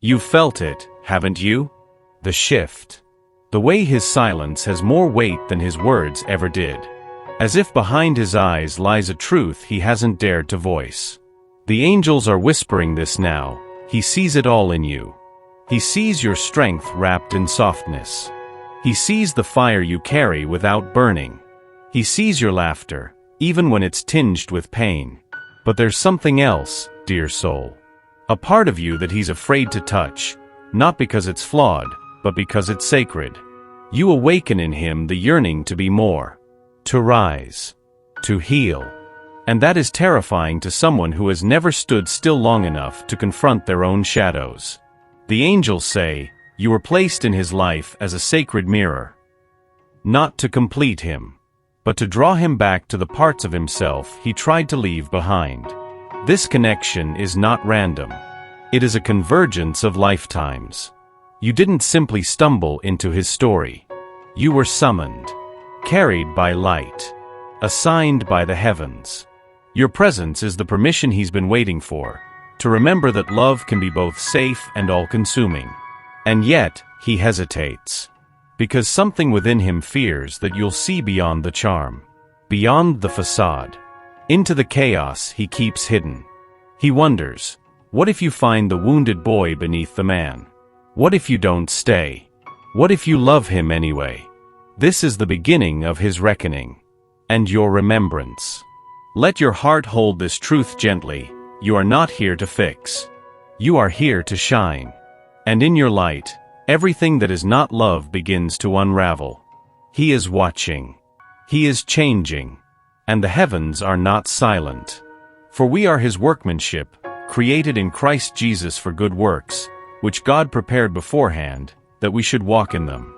You've felt it, haven't you? The shift. The way his silence has more weight than his words ever did. As if behind his eyes lies a truth he hasn't dared to voice. The angels are whispering this now. He sees it all in you. He sees your strength wrapped in softness. He sees the fire you carry without burning. He sees your laughter, even when it's tinged with pain. But there's something else, dear soul. A part of you that he's afraid to touch, not because it's flawed, but because it's sacred. You awaken in him the yearning to be more, to rise, to heal. And that is terrifying to someone who has never stood still long enough to confront their own shadows. The angels say, you were placed in his life as a sacred mirror. Not to complete him, but to draw him back to the parts of himself he tried to leave behind. This connection is not random. It is a convergence of lifetimes. You didn't simply stumble into his story. You were summoned, carried by light, assigned by the heavens. Your presence is the permission he's been waiting for, to remember that love can be both safe and all-consuming. And yet, he hesitates. Because something within him fears that you'll see beyond the charm, beyond the facade, into the chaos he keeps hidden. He wonders, what if you find the wounded boy beneath the man? What if you don't stay? What if you love him anyway? This is the beginning of his reckoning. And your remembrance. Let your heart hold this truth gently. You are not here to fix. You are here to shine. And in your light, everything that is not love begins to unravel. He is watching. He is changing. And the heavens are not silent. For we are his workmanship, created in Christ Jesus for good works, which God prepared beforehand, that we should walk in them.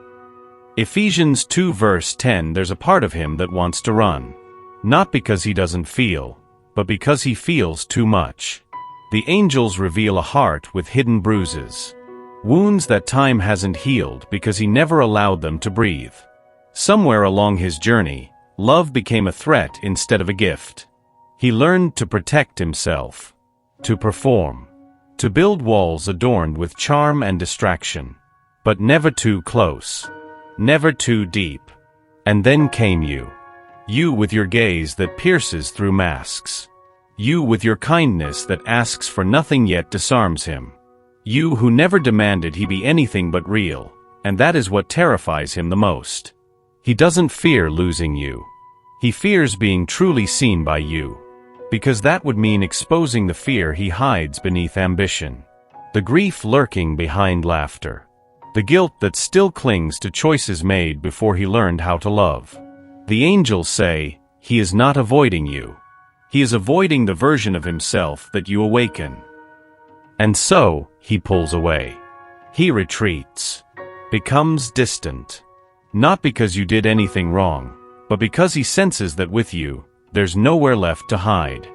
Ephesians 2 verse 10. There's a part of him that wants to run. Not because he doesn't feel, but because he feels too much. The angels reveal a heart with hidden bruises. Wounds that time hasn't healed because he never allowed them to breathe. Somewhere along his journey, love became a threat instead of a gift. He learned to protect himself, to perform, to build walls adorned with charm and distraction, but never too close, never too deep. And then came you. You with your gaze that pierces through masks. You with your kindness that asks for nothing yet disarms him. You who never demanded he be anything but real, and that is what terrifies him the most. He doesn't fear losing you. He fears being truly seen by you. Because that would mean exposing the fear he hides beneath ambition. The grief lurking behind laughter. The guilt that still clings to choices made before he learned how to love. The angels say, he is not avoiding you. He is avoiding the version of himself that you awaken. And so, he pulls away. He retreats. Becomes distant. Not because you did anything wrong, but because he senses that with you, there's nowhere left to hide.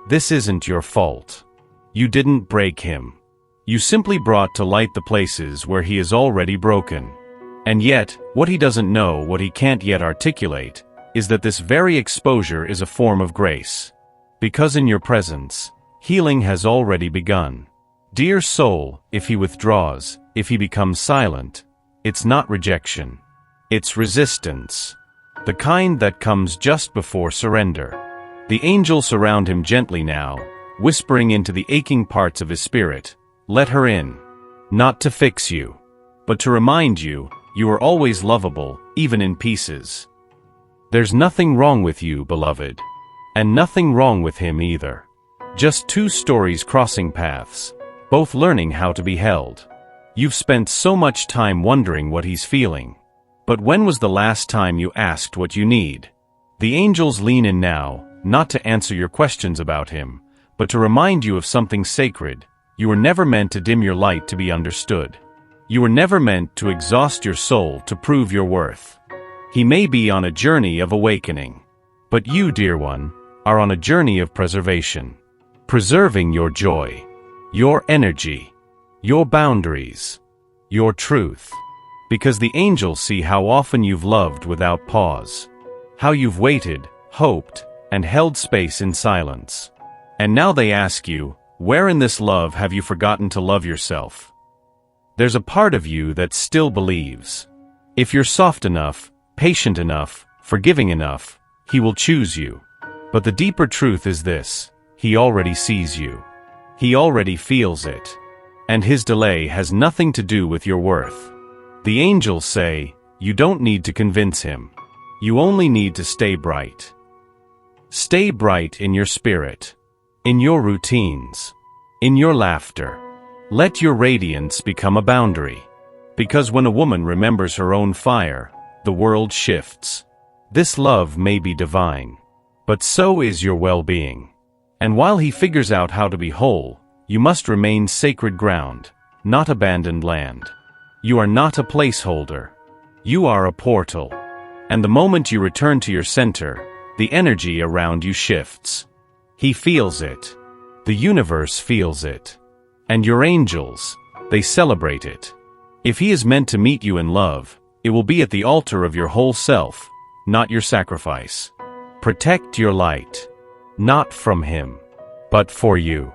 This isn't your fault. You didn't break him. You simply brought to light the places where he is already broken. And yet, what he doesn't know, what he can't yet articulate, is that this very exposure is a form of grace. Because in your presence, healing has already begun. Dear soul, if he withdraws, if he becomes silent, it's not rejection. It's resistance. The kind that comes just before surrender. The angels surround him gently now, whispering into the aching parts of his spirit, let her in. Not to fix you, but to remind you, you are always lovable, even in pieces. There's nothing wrong with you, beloved. And nothing wrong with him either. Just two stories crossing paths, both learning how to be held. You've spent so much time wondering what he's feeling. But when was the last time you asked what you need? The angels lean in now, not to answer your questions about him, but to remind you of something sacred. You were never meant to dim your light to be understood. You were never meant to exhaust your soul to prove your worth. He may be on a journey of awakening. But you, dear one, are on a journey of preservation. Preserving your joy, your energy, your boundaries, your truth. Because the angels see how often you've loved without pause. How you've waited, hoped, and held space in silence. And now they ask you, where in this love have you forgotten to love yourself? There's a part of you that still believes. If you're soft enough, patient enough, forgiving enough, he will choose you. But the deeper truth is this: he already sees you. He already feels it. And his delay has nothing to do with your worth. The angels say, you don't need to convince him. You only need to stay bright. Stay bright in your spirit, in your routines, in your laughter. Let your radiance become a boundary. Because when a woman remembers her own fire, the world shifts. This love may be divine, but so is your well-being. And while he figures out how to be whole, you must remain sacred ground, not abandoned land. You are not a placeholder. You are a portal. And the moment you return to your center, the energy around you shifts. He feels it. The universe feels it. And your angels, they celebrate it. If he is meant to meet you in love, it will be at the altar of your whole self, not your sacrifice. Protect your light. Not from him, but for you.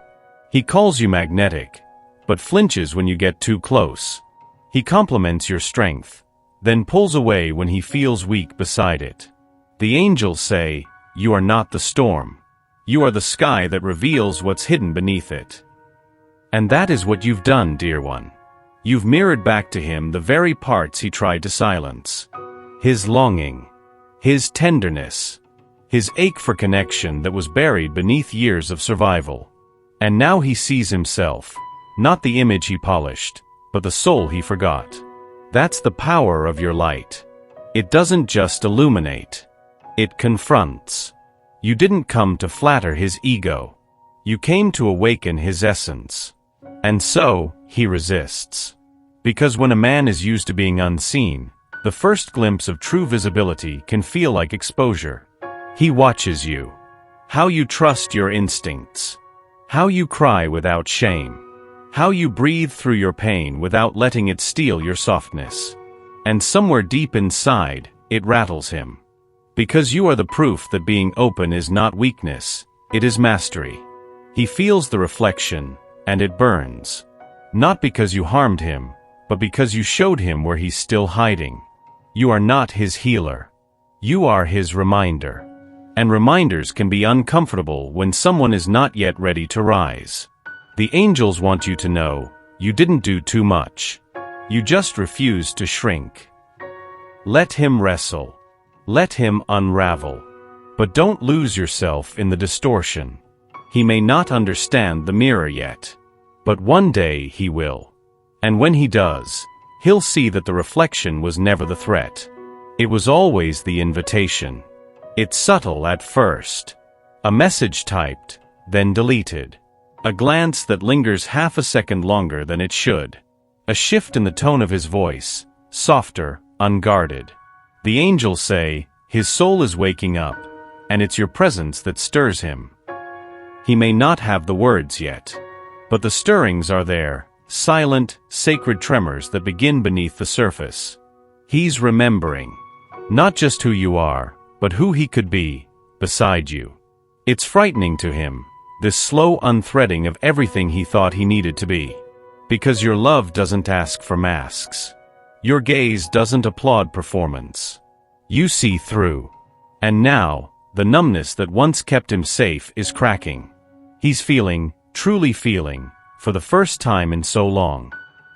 He calls you magnetic, but flinches when you get too close. He compliments your strength, then pulls away when he feels weak beside it. The angels say, you are not the storm. You are the sky that reveals what's hidden beneath it. And that is what you've done, dear one. You've mirrored back to him the very parts he tried to silence. His longing, his tenderness, his ache for connection that was buried beneath years of survival. And now he sees himself, not the image he polished, but the soul he forgot. That's the power of your light. It doesn't just illuminate. It confronts. You didn't come to flatter his ego. You came to awaken his essence. And so, he resists. Because when a man is used to being unseen, the first glimpse of true visibility can feel like exposure. He watches you. How you trust your instincts. How you cry without shame. How you breathe through your pain without letting it steal your softness. And somewhere deep inside, it rattles him. Because you are the proof that being open is not weakness, it is mastery. He feels the reflection, and it burns. Not because you harmed him, but because you showed him where he's still hiding. You are not his healer. You are his reminder. And reminders can be uncomfortable when someone is not yet ready to rise. The angels want you to know, you didn't do too much. You just refused to shrink. Let him wrestle. Let him unravel. But don't lose yourself in the distortion. He may not understand the mirror yet. But one day he will. And when he does, he'll see that the reflection was never the threat. It was always the invitation. It's subtle at first. A message typed, then deleted. A glance that lingers half a second longer than it should. A shift in the tone of his voice, softer, unguarded. The angels say, his soul is waking up, and it's your presence that stirs him. He may not have the words yet, but the stirrings are there, silent, sacred tremors that begin beneath the surface. He's remembering, not just who you are, but who he could be, beside you. It's frightening to him, this slow unthreading of everything he thought he needed to be. Because your love doesn't ask for masks. Your gaze doesn't applaud performance. You see through. And now, the numbness that once kept him safe is cracking. He's feeling, truly feeling, for the first time in so long.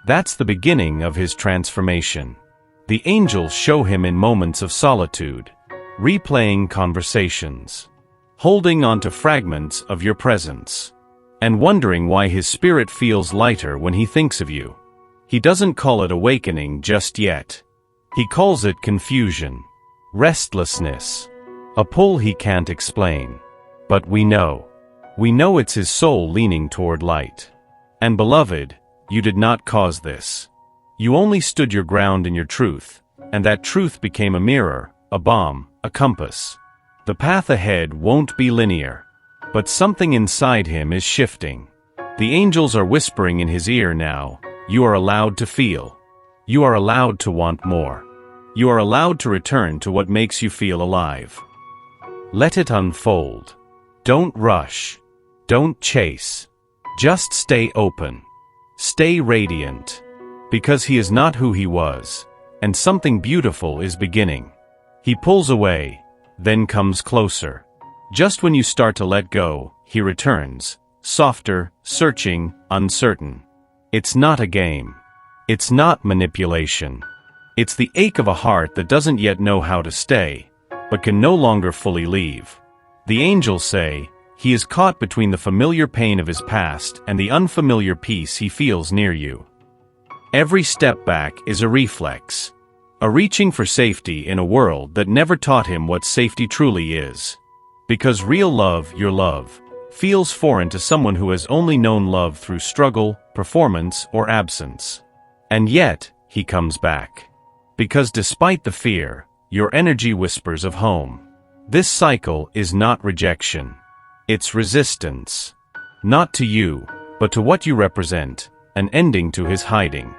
That's the beginning of his transformation. The angels show him in moments of solitude, replaying conversations, holding on to fragments of your presence, and wondering why his spirit feels lighter when he thinks of you. He doesn't call it awakening just yet. He calls it confusion, restlessness, a pull he can't explain. But we know it's his soul leaning toward light. And beloved, you did not cause this. You only stood your ground in your truth, and that truth became a mirror, a balm, a compass. The path ahead won't be linear, but something inside him is shifting. The angels are whispering in his ear now, you are allowed to feel. You are allowed to want more. You are allowed to return to what makes you feel alive. Let it unfold. Don't rush. Don't chase. Just stay open. Stay radiant. Because he is not who he was, and something beautiful is beginning. He pulls away, then comes closer. Just when you start to let go, he returns, softer, searching, uncertain. It's not a game. It's not manipulation. It's the ache of a heart that doesn't yet know how to stay, but can no longer fully leave. The angels say, he is caught between the familiar pain of his past and the unfamiliar peace he feels near you. Every step back is a reflex, a reaching for safety in a world that never taught him what safety truly is. Because real love, your love, feels foreign to someone who has only known love through struggle, performance, or absence. And yet, he comes back. Because despite the fear, your energy whispers of home. This cycle is not rejection. It's resistance. Not to you, but to what you represent, an ending to his hiding.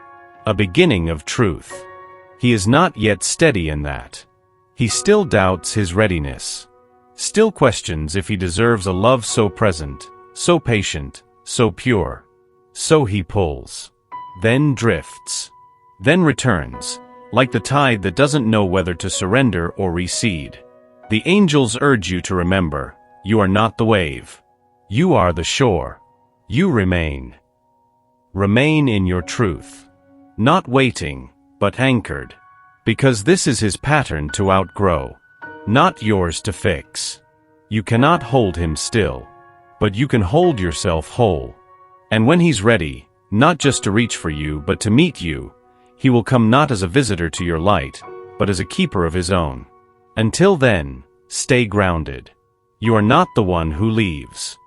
A beginning of truth. He is not yet steady in that. He still doubts his readiness. Still questions if he deserves a love so present, so patient, so pure. So he pulls. Then drifts. Then returns, like the tide that doesn't know whether to surrender or recede. The angels urge you to remember, you are not the wave. You are the shore. You remain. Remain in your truth. Not waiting, but anchored. Because this is his pattern to outgrow. Not yours to fix. You cannot hold him still. But you can hold yourself whole. And when he's ready, not just to reach for you but to meet you, he will come not as a visitor to your light, but as a keeper of his own. Until then, stay grounded. You are not the one who leaves.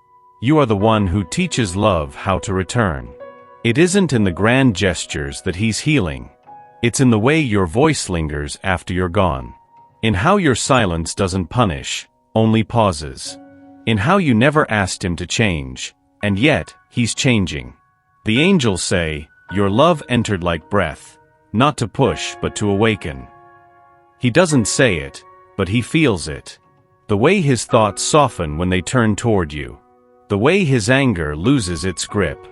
You are the one who teaches love how to return. It isn't in the grand gestures that he's healing. It's in the way your voice lingers after you're gone. In how your silence doesn't punish, only pauses. In how you never asked him to change, and yet, he's changing. The angels say, your love entered like breath, not to push but to awaken. He doesn't say it, but he feels it. The way his thoughts soften when they turn toward you. The way his anger loses its grip.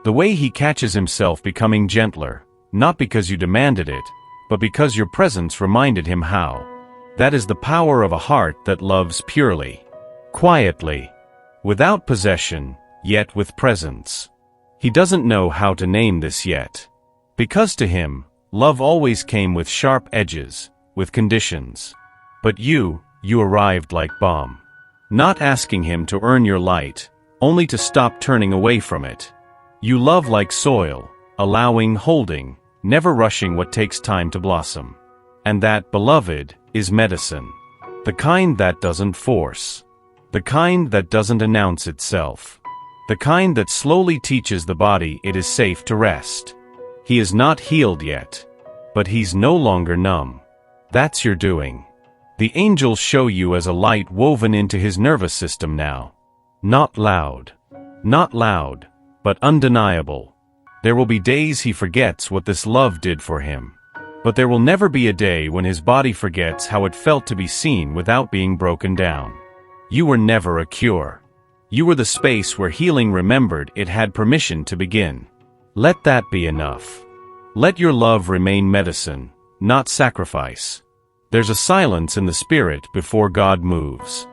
The way he catches himself becoming gentler, not because you demanded it, but because your presence reminded him how. That is the power of a heart that loves purely, quietly, without possession, yet with presence. He doesn't know how to name this yet. Because to him, love always came with sharp edges, with conditions. But you arrived like balm. Not asking him to earn your light, only to stop turning away from it. You love like soil, allowing, holding, never rushing what takes time to blossom. And that, beloved, is medicine. The kind that doesn't force. The kind that doesn't announce itself. The kind that slowly teaches the body it is safe to rest. He is not healed yet, but he's no longer numb. That's your doing. The angels show you as a light woven into his nervous system now. Not loud, but undeniable. There will be days he forgets what this love did for him. But there will never be a day when his body forgets how it felt to be seen without being broken down. You were never a cure. You were the space where healing remembered it had permission to begin. Let that be enough. Let your love remain medicine, not sacrifice. There's a silence in the spirit before God moves.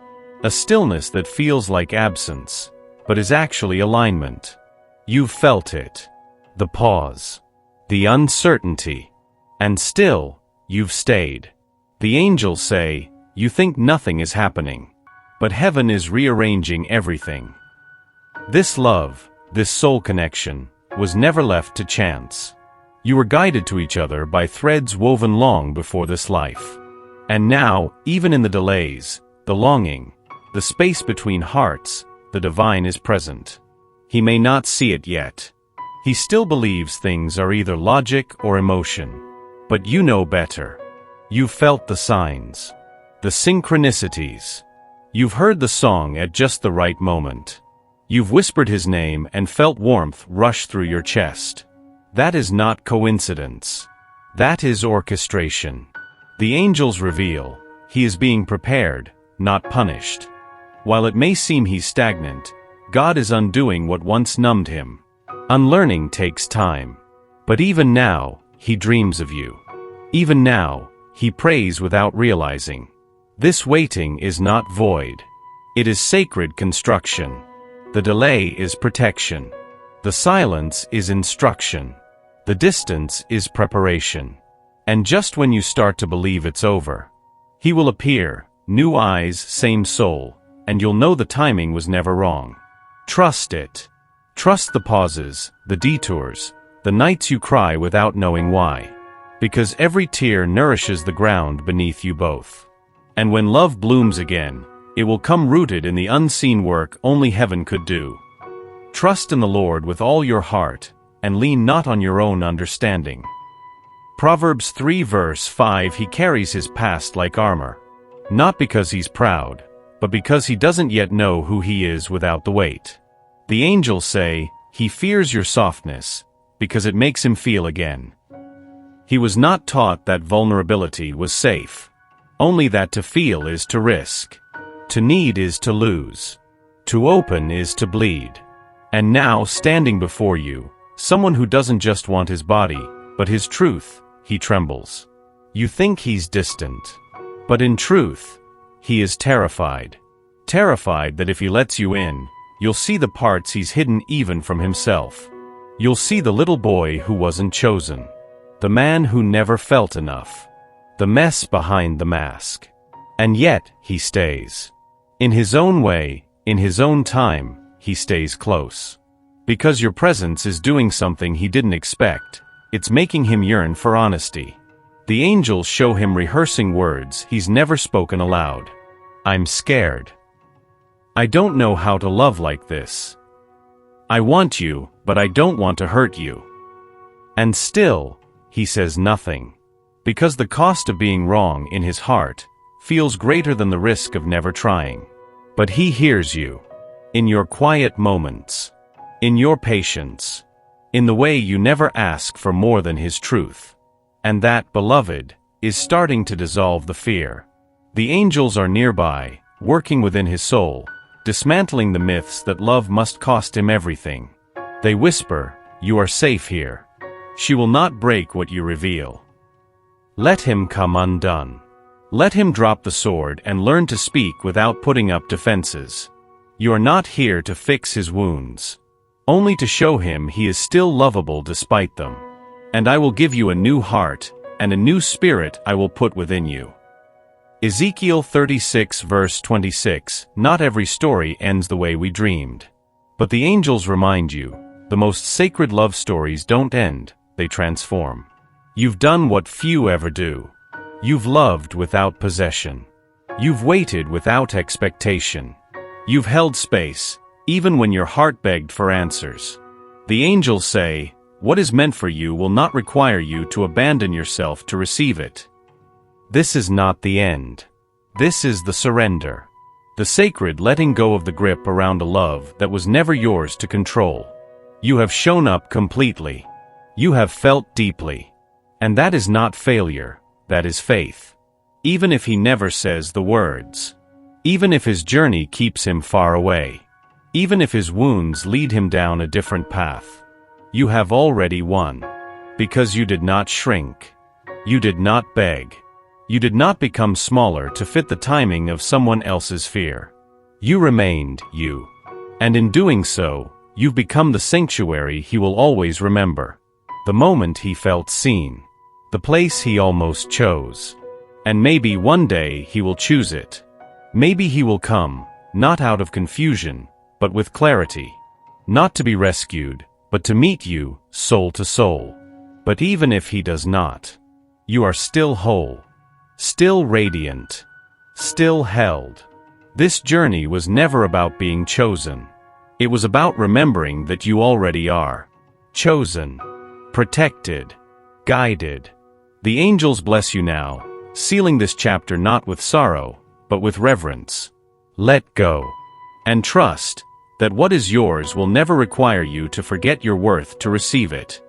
A stillness that feels like absence, but is actually alignment. You've felt it. The pause. The uncertainty. And still, you've stayed. The angels say, you think nothing is happening. But heaven is rearranging everything. This love, this soul connection, was never left to chance. You were guided to each other by threads woven long before this life. And now, even in the delays, the longing, the space between hearts, the divine is present. He may not see it yet. He still believes things are either logic or emotion. But you know better. You've felt the signs, the synchronicities. You've heard the song at just the right moment. You've whispered his name and felt warmth rush through your chest. That is not coincidence. That is orchestration. The angels reveal, he is being prepared, not punished. While it may seem he's stagnant, God is undoing what once numbed him. Unlearning takes time. But even now, he dreams of you. Even now, he prays without realizing. This waiting is not void. It is sacred construction. The delay is protection. The silence is instruction. The distance is preparation. And just when you start to believe it's over, he will appear, new eyes, same soul, and you'll know the timing was never wrong. Trust it. Trust the pauses, the detours, the nights you cry without knowing why. Because every tear nourishes the ground beneath you both. And when love blooms again, it will come rooted in the unseen work only heaven could do. Trust in the Lord with all your heart, and lean not on your own understanding. Proverbs 3 verse 5. He carries his past like armor. Not because he's proud, but because he doesn't yet know who he is without the weight. The angels say, he fears your softness, because it makes him feel again. He was not taught that vulnerability was safe. Only that to feel is to risk. To need is to lose. To open is to bleed. And now, standing before you, someone who doesn't just want his body, but his truth, he trembles. You think he's distant. But in truth, he is terrified. Terrified that if he lets you in, you'll see the parts he's hidden even from himself. You'll see the little boy who wasn't chosen. The man who never felt enough. The mess behind the mask. And yet, he stays. In his own way, in his own time, he stays close. Because your presence is doing something he didn't expect. It's making him yearn for honesty. The angels show him rehearsing words he's never spoken aloud. I'm scared. I don't know how to love like this. I want you, but I don't want to hurt you. And still, he says nothing. Because the cost of being wrong in his heart feels greater than the risk of never trying. But he hears you. In your quiet moments. In your patience. In the way you never ask for more than his truth. And that, beloved, is starting to dissolve the fear. The angels are nearby, working within his soul, dismantling the myths that love must cost him everything. They whisper, you are safe here. She will not break what you reveal. Let him come undone. Let him drop the sword and learn to speak without putting up defenses. You are not here to fix his wounds. Only to show him he is still lovable despite them. And I will give you a new heart, and a new spirit I will put within you. Ezekiel 36 verse 26. Not every story ends the way we dreamed. But the angels remind you, the most sacred love stories don't end, they transform. You've done what few ever do. You've loved without possession. You've waited without expectation. You've held space, even when your heart begged for answers. The angels say, what is meant for you will not require you to abandon yourself to receive it. This is not the end. This is the surrender. The sacred letting go of the grip around a love that was never yours to control. You have shown up completely. You have felt deeply. And that is not failure, that is faith. Even if he never says the words. Even if his journey keeps him far away. Even if his wounds lead him down a different path. You have already won. Because you did not shrink. You did not beg. You did not become smaller to fit the timing of someone else's fear. You remained you. And in doing so, you've become the sanctuary he will always remember. The moment he felt seen. The place he almost chose. And maybe one day he will choose it. Maybe he will come, not out of confusion, but with clarity. Not to be rescued, but to meet you, soul to soul. But even if he does not, you are still whole. Still radiant. Still held. This journey was never about being chosen. It was about remembering that you already are. Chosen. Protected. Guided. The angels bless you now, sealing this chapter not with sorrow, but with reverence. Let go. And trust that what is yours will never require you to forget your worth to receive it.